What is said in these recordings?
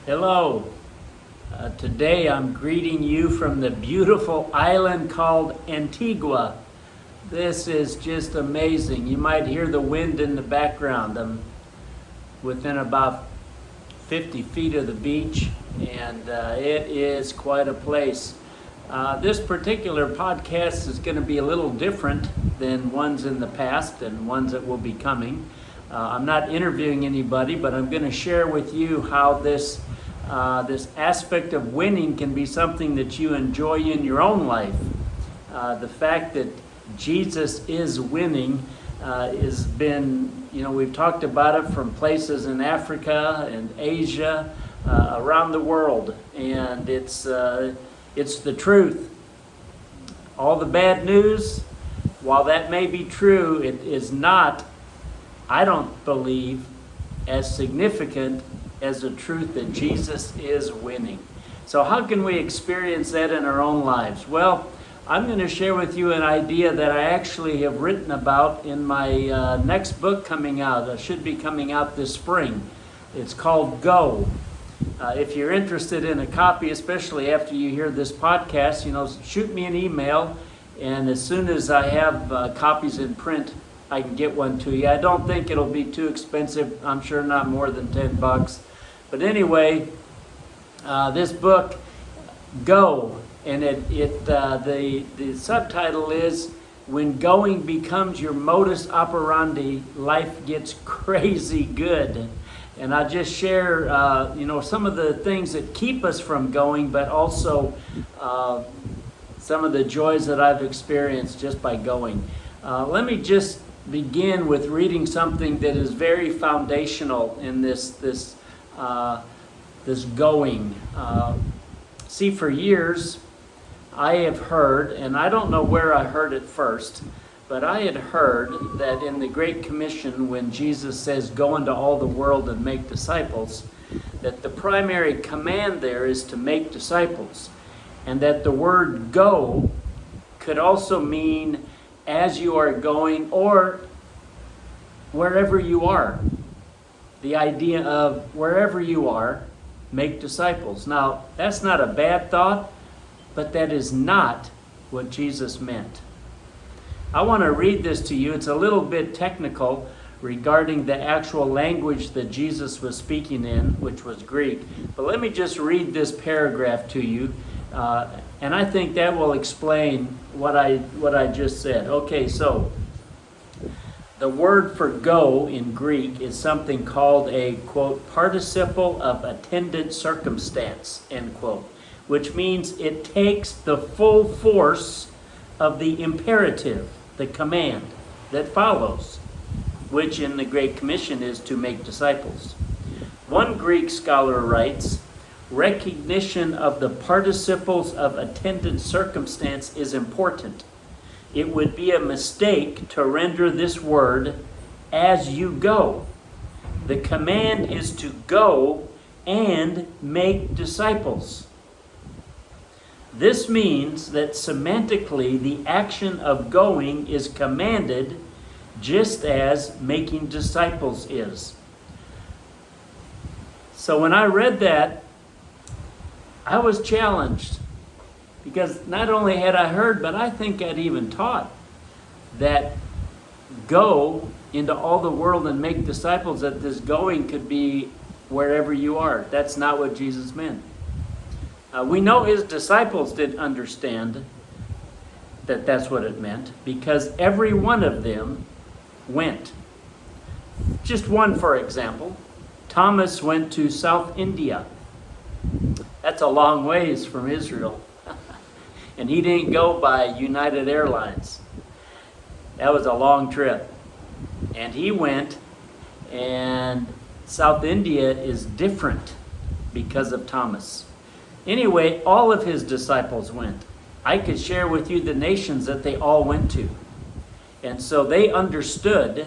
Hello. Today I'm greeting you from the beautiful island called Antigua. This is just amazing. You might hear the wind in the background. I'm within about 50 feet of the beach, and it is quite a place. This particular podcast is going to be a little different than ones in the past and ones that will be coming. I'm not interviewing anybody, but I'm going to share with you how this aspect of winning can be something that you enjoy in your own life. The fact that Jesus is winning has been, we've talked about it from places in Africa and Asia, around the world, and it's the truth. All the bad news, while that may be true, it is not, I don't believe, as significant as the truth that Jesus is winning. So how can we experience that in our own lives? Well, I'm going to share with you an idea that I actually have written about in my next book coming out. It should be coming out this spring. It's called Go. If you're interested in a copy, especially after you hear this podcast, shoot me an email, and as soon as I have copies in print, I can get one to you. I don't think it'll be too expensive. I'm sure not more than $10. But anyway, this book, Go, and the subtitle is When Going Becomes Your Modus Operandi, Life Gets Crazy Good. And I just share, some of the things that keep us from going, but also some of the joys that I've experienced just by going. Let me just begin with reading something that is very foundational in this going. See, for years I have heard, and I don't know where I heard it first, but I had heard that in the Great Commission, when Jesus says, "Go into all the world and make disciples," that the primary command there is to make disciples, and that the word "go" could also mean as you are going or wherever you are. The idea of wherever you are, make disciples. Now, that's not a bad thought, but that is not what Jesus meant. I want to read this to you. It's a little bit technical regarding the actual language that Jesus was speaking in, which was Greek. But let me just read this paragraph to you, and I think that will explain what I just said. Okay, so the word for go in Greek is something called a, quote, participle of attendant circumstance, end quote, which means it takes the full force of the imperative, the command that follows, which in the Great Commission is to make disciples. One Greek scholar writes, recognition of the participles of attendant circumstance is important. It would be a mistake to render this word as you go. The command is to go and make disciples. This means that semantically the action of going is commanded just as making disciples is. So when I read that, I was challenged, because not only had I heard, but I think I'd even taught that go into all the world and make disciples, that this going could be wherever you are. That's not what Jesus meant. We know his disciples didn't understand that that's what it meant, because every one of them went. Just one, for example, Thomas went to South India. That's a long ways from Israel. And he didn't go by United Airlines. That was a long trip. And he went, and South India is different because of Thomas. Anyway, all of his disciples went. I could share with you the nations that they all went to. And so they understood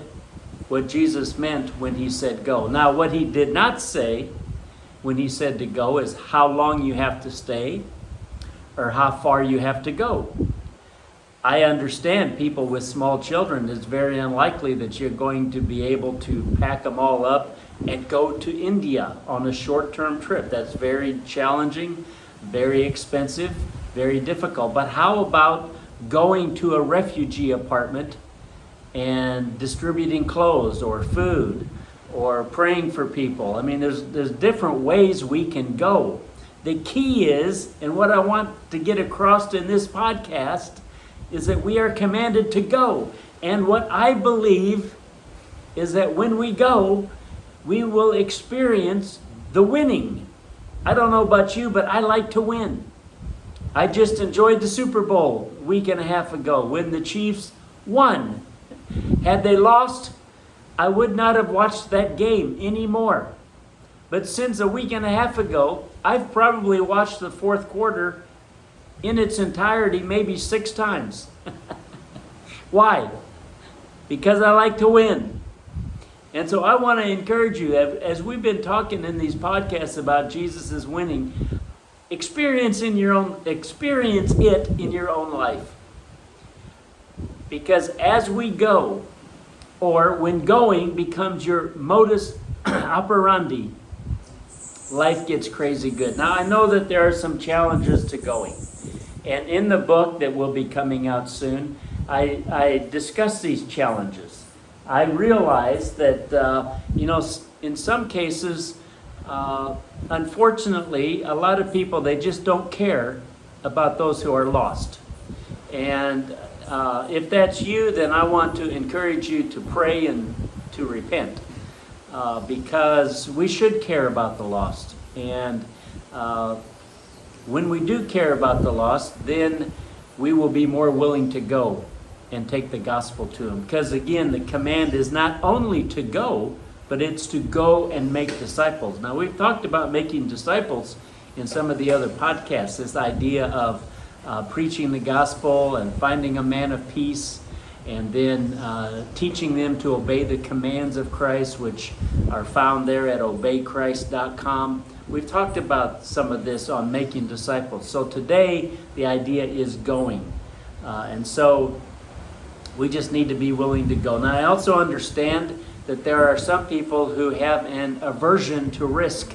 what Jesus meant when he said go. Now, what he did not say when he said to go is how long you have to stay or how far you have to go. I understand people with small children, it's very unlikely that you're going to be able to pack them all up and go to India on a short-term trip. That's very challenging, very expensive, very difficult. But how about going to a refugee apartment and distributing clothes or food or praying for people? I mean, there's different ways we can go. The key is, and what I want to get across in this podcast, is that we are commanded to go. And what I believe is that when we go, we will experience the winning. I don't know about you, but I like to win. I just enjoyed the Super Bowl a week and a half ago when the Chiefs won. Had they lost, I would not have watched that game anymore. But since a week and a half ago, I've probably watched the fourth quarter in its entirety maybe 6 times. Why? Because I like to win. And so I want to encourage you, as we've been talking in these podcasts about Jesus' winning, experience it in your own life. Because as we go, or when going becomes your modus operandi, life gets crazy good. Now, I know that there are some challenges to going. And in the book that will be coming out soon, I discuss these challenges. I realize that, in some cases, unfortunately, a lot of people, they just don't care about those who are lost. And if that's you, then I want to encourage you to pray and to repent. Because we should care about the lost. And when we do care about the lost, then we will be more willing to go and take the gospel to them. Because again, the command is not only to go, but it's to go and make disciples. Now, we've talked about making disciples in some of the other podcasts, this idea of preaching the gospel and finding a man of peace, and then teaching them to obey the commands of Christ, which are found there at obeychrist.com. We've talked about some of this on making disciples. So today, the idea is going. And so we just need to be willing to go. Now, I also understand that there are some people who have an aversion to risk.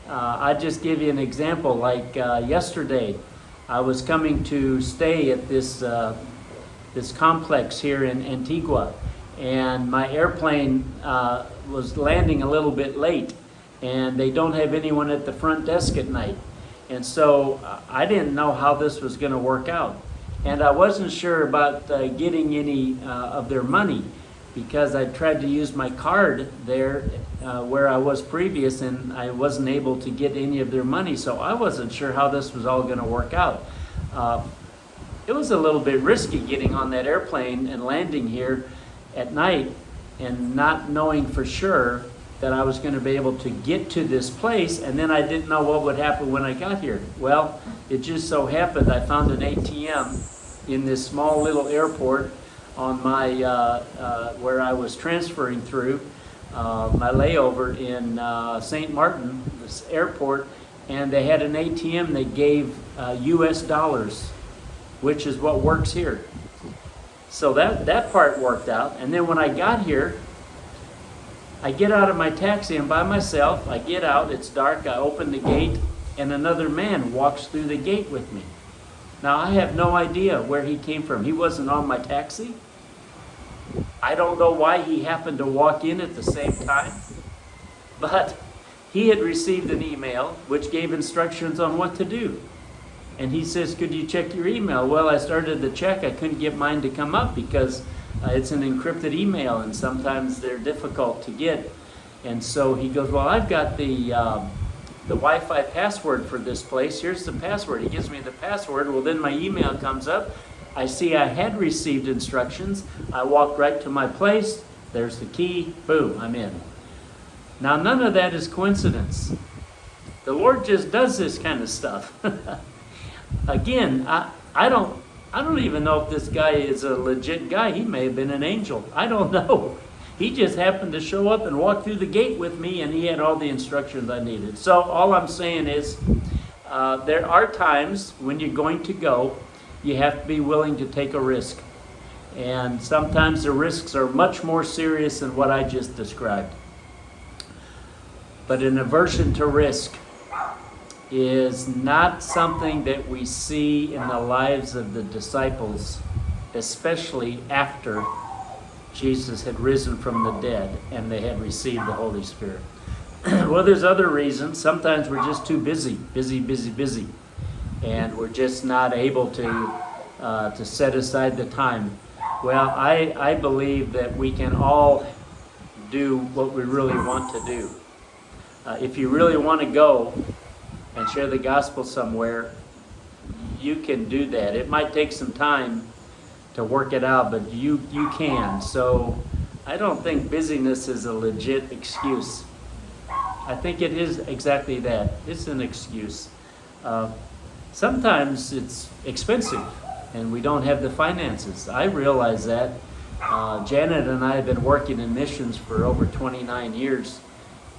I'll just give you an example. Like yesterday, I was coming to stay at this complex here in Antigua, and my airplane was landing a little bit late, and they don't have anyone at the front desk at night. And so I didn't know how this was going to work out. And I wasn't sure about getting any of their money, because I tried to use my card there where I was previous, and I wasn't able to get any of their money. So I wasn't sure how this was all going to work out. It was a little bit risky getting on that airplane and landing here at night and not knowing for sure that I was going to be able to get to this place, and then I didn't know what would happen when I got here. Well, it just so happened I found an ATM in this small little airport on my where I was transferring through my layover in St. Martin, this airport, and they had an ATM. They gave U.S. dollars, which is what works here. So that part worked out. And then when I got here, I get out of my taxi. I'm by myself. I get out. It's dark. I open the gate, and another man walks through the gate with me. Now, I have no idea where he came from. He wasn't on my taxi. I don't know why he happened to walk in at the same time. But he had received an email which gave instructions on what to do. And he says, "Could you check your email?" Well, I started to check. I couldn't get mine to come up because it's an encrypted email, and sometimes they're difficult to get. And so he goes, "Well, I've got the Wi-Fi password for this place. Here's the password." He gives me the password. Well, then my email comes up. I see I had received instructions. I walk right to my place. There's the key. Boom, I'm in. Now, none of that is coincidence. The Lord just does this kind of stuff. Again, I don't even know if this guy is a legit guy. He may have been an angel. I don't know. He just happened to show up and walk through the gate with me, and he had all the instructions I needed. So all I'm saying is there are times when you're going to go, you have to be willing to take a risk. And sometimes the risks are much more serious than what I just described. But an aversion to risk is not something that we see in the lives of the disciples, especially after Jesus had risen from the dead and they had received the Holy Spirit. Well, there's other reasons. Sometimes we're just too busy, and we're just not able to set aside the time. Well, I believe that we can all do what we really want to do. If you really want to go and share the gospel somewhere, you can do that. It might take some time to work it out, but you can. So I don't think busyness is a legit excuse. I think it is exactly that. It's an excuse. Sometimes it's expensive and we don't have the finances. I realize that. Janet and I have been working in missions for over 29 years.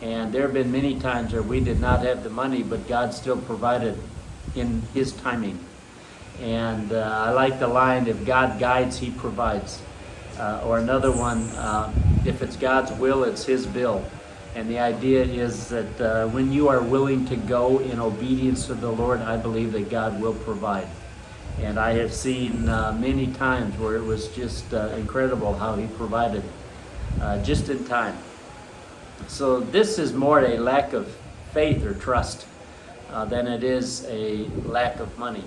And there have been many times where we did not have the money, but God still provided in His timing. And I like the line, if God guides, He provides. Or another one, if it's God's will, it's His bill. And the idea is that when you are willing to go in obedience to the Lord, I believe that God will provide. And I have seen many times where it was just incredible how He provided just in time. So this is more a lack of faith or trust than it is a lack of money.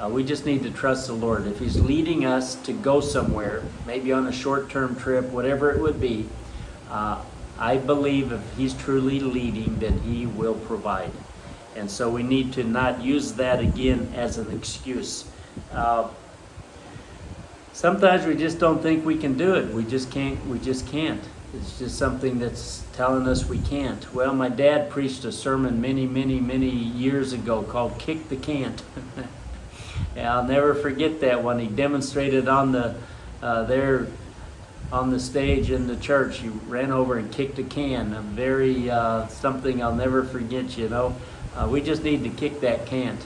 We just need to trust the Lord. If He's leading us to go somewhere, maybe on a short-term trip, whatever it would be, I believe if He's truly leading, then He will provide. And so we need to not use that again as an excuse. Sometimes we just don't think we can do it. We just can't. It's just something that's telling us we can't. Well, my dad preached a sermon many years ago called Kick the Can't. And I'll never forget that when he demonstrated on the stage in the church. He ran over and kicked a can. Something I'll never forget, We just need to kick that can't.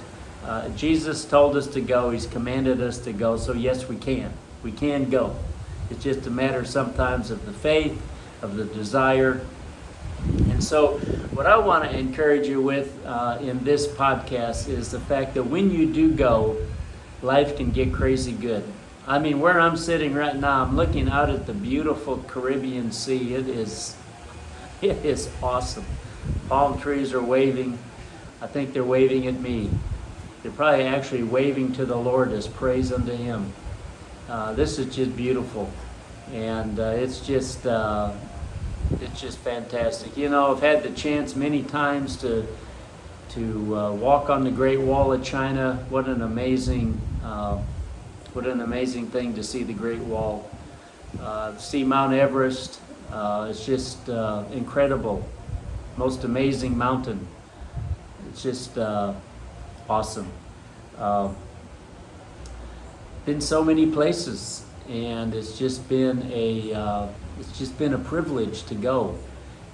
Jesus told us to go. He's commanded us to go. So yes, we can. We can go. It's just a matter sometimes of the faith, of the desire. And so what I want to encourage you with in this podcast is the fact that when you do go, life can get crazy good. I mean, where I'm sitting right now, I'm looking out at the beautiful Caribbean Sea. It is awesome. Palm trees are waving. I think they're waving at me. They're probably actually waving to the Lord as praise unto Him. This is just beautiful. And it's just fantastic. I've had the chance many times to walk on the Great Wall of China. What an amazing thing to see the Great Wall. See Mount Everest. It's just incredible. Most amazing mountain. It's just awesome. Been so many places. And it's just been a privilege to go,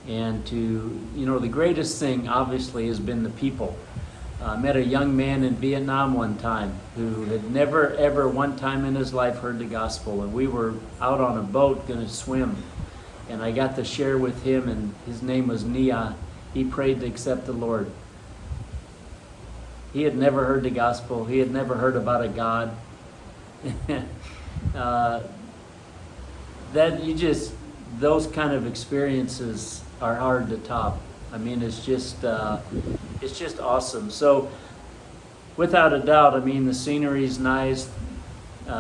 and the greatest thing obviously has been the people. I met a young man in Vietnam one time who had never ever one time in his life heard the gospel, and we were out on a boat going to swim, and I got to share with him, and his name was Nia. He prayed to accept the Lord. He had never heard the gospel. He had never heard about a God. Those kind of experiences are hard to top. I mean, it's just awesome. So, without a doubt, I mean, the scenery's nice.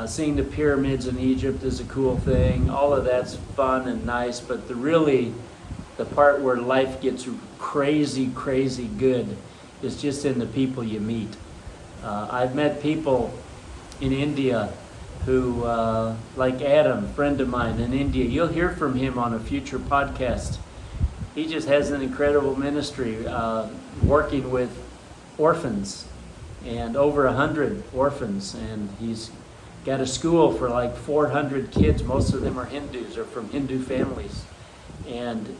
Seeing the pyramids in Egypt is a cool thing. All of that's fun and nice. But the part where life gets crazy good is just in the people you meet. I've met people in India who, like Adam, a friend of mine in India. You'll hear from him on a future podcast. He just has an incredible ministry working with orphans, and over 100 orphans. And he's got a school for like 400 kids. Most of them are Hindus or from Hindu families. And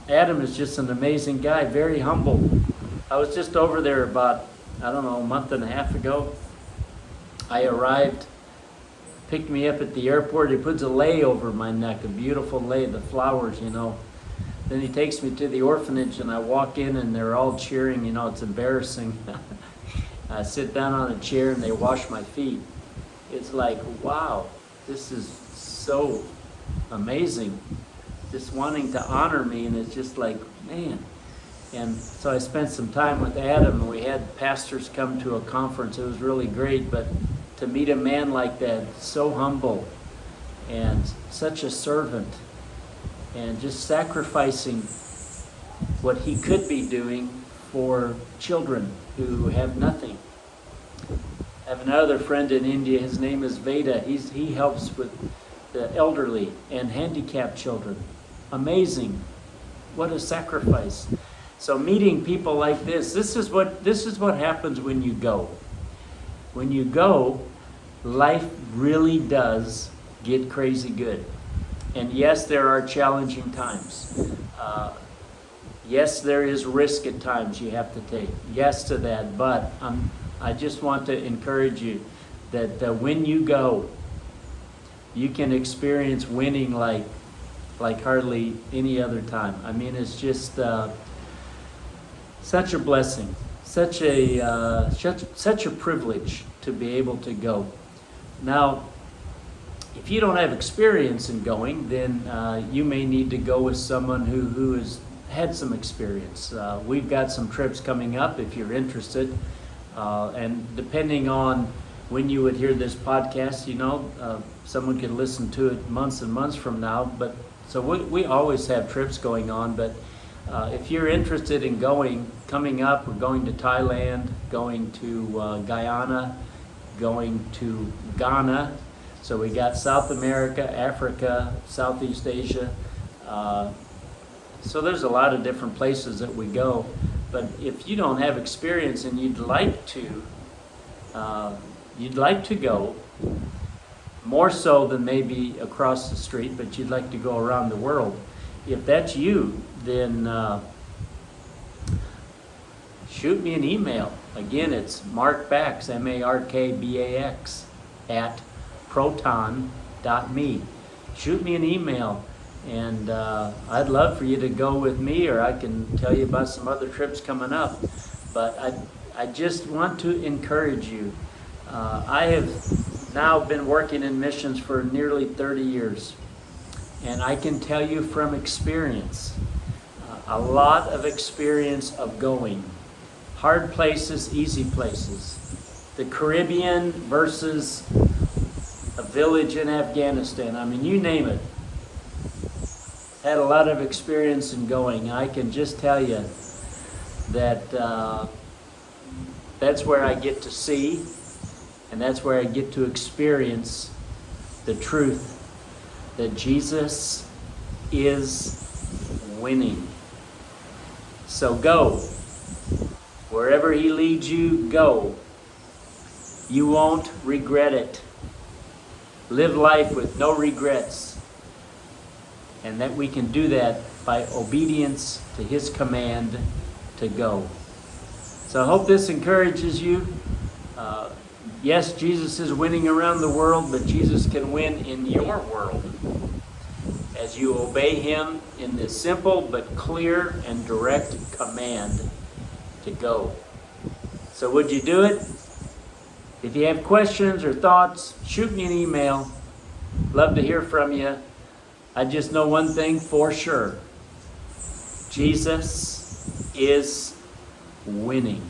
Adam is just an amazing guy, very humble. I was just over there about, a month and a half ago. I arrived, picked me up at the airport. He puts a lei over my neck, a beautiful lei, the flowers, you know. Then he takes me to the orphanage, and I walk in, and they're all cheering. You know, it's embarrassing. I sit down on a chair, and they wash my feet. It's like, wow, this is so amazing. Just wanting to honor me, and it's just like, man. And so I spent some time with Adam, and we had pastors come to a conference. It was really great, but to meet a man like that, so humble and such a servant, and just sacrificing what he could be doing for children who have nothing. I have another friend in India. His name is Veda. He helps with the elderly and handicapped children. Amazing. What a sacrifice. So meeting people like this is what happens when you go. When you go, life really does get crazy good. And yes, there are challenging times. Yes, there is risk at times you have to take. Yes to that, but I just want to encourage you that when you go, you can experience winning like hardly any other time. I mean, it's just such a blessing, such a privilege to be able to go. Now, if you don't have experience in going, then you may need to go with someone who has had some experience. We've got some trips coming up if you're interested. And depending on when you would hear this podcast, you know, someone could listen to it months and months from now. But so we always have trips going on. But if you're interested in coming up, we're going to Thailand, going to Guyana, going to Ghana. So we got South America, Africa, Southeast Asia. So there's a lot of different places that we go. But if you don't have experience and you'd like to go, more so than maybe across the street, but you'd like to go around the world. If that's you, then shoot me an email. Again, it's Mark Bax, MarkBax, at proton.me. Shoot me an email, and I'd love for you to go with me, or I can tell you about some other trips coming up. But I just want to encourage you. I have now been working in missions for nearly 30 years, and I can tell you from experience, a lot of experience of going. Hard places, easy places. The Caribbean versus a village in Afghanistan. I mean, you name it. Had a lot of experience in going. I can just tell you that that's where I get to see, and that's where I get to experience the truth that Jesus is winning. So go. Wherever he leads you, go. You won't regret it. Live life with no regrets. And that we can do that by obedience to his command to go. So I hope this encourages you. Yes, Jesus is winning around the world, but Jesus can win in your world as you obey him in this simple but clear and direct command to go. So would you do it? If you have questions or thoughts, shoot me an email. Love to hear from you. I just know one thing for sure. Jesus is winning.